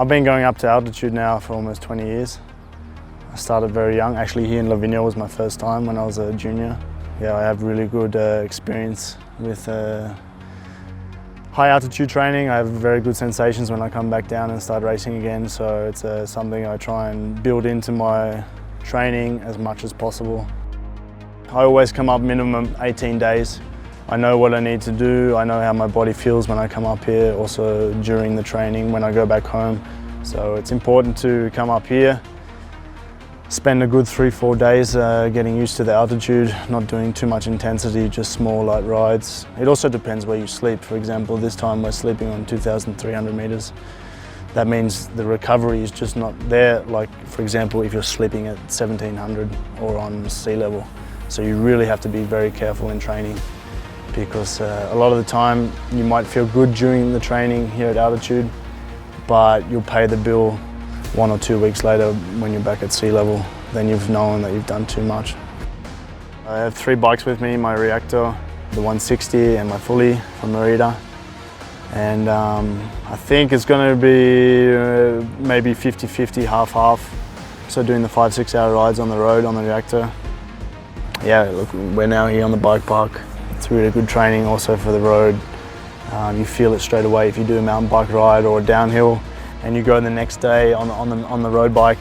I've been going up to altitude now for almost 20 years. I started very young. Actually, here in Lavinia was my first time when I was a junior. Yeah, I have really good experience with high altitude training. I have very good sensations when I come back down and start racing again, so it's something I try and build into my training as much as possible. I always come up minimum 18 days. I know what I need to do, I know how my body feels when I come up here, also during the training when I go back home. So it's important to come up here, spend a good 3-4 days getting used to the altitude, not doing too much intensity, just small light rides. It also depends where you sleep. For example, this time we're sleeping on 2,300 meters. That means the recovery is just not there, like for example if you're sleeping at 1,700 or on sea level. So you really have to be very careful in training, because a lot of the time you might feel good during the training here at altitude, but you'll pay the bill 1 or 2 weeks later when you're back at sea level. Then you've known that you've done too much. I have 3 bikes with me, my Reactor, the 160 and my Fully from Merida. And I think it's going to be maybe 50-50, half-half. So doing the 5-6 hour rides on the road on the Reactor. Yeah, look, we're now here on the bike park. It's really good training also for the road. You feel it straight away if you do a mountain bike ride or a downhill and you go the next day on the road bike,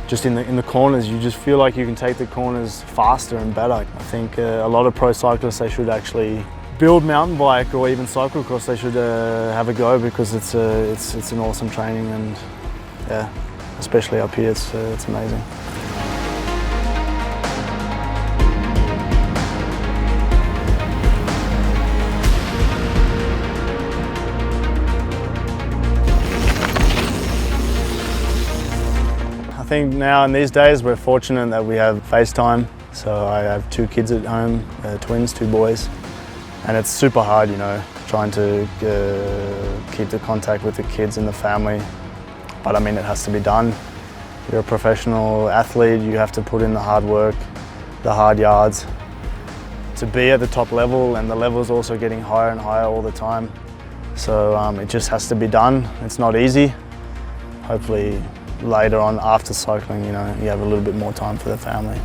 just in the corners, you just feel like you can take the corners faster and better. I think a lot of pro cyclists, they should actually build mountain bike or even cyclocross. They should have a go, because it's an awesome training, and yeah, especially up here, it's amazing. I think now in these days we're fortunate that we have FaceTime. So I have 2 kids at home, twins, 2 boys, and it's super hard, you know, trying to keep the contact with the kids and the family. But I mean, it has to be done. You're a professional athlete, you have to put in the hard work, the hard yards to be at the top level, and the level's also getting higher and higher all the time. So it just has to be done. It's not easy. Hopefully later on after cycling, you know, you have a little bit more time for the family.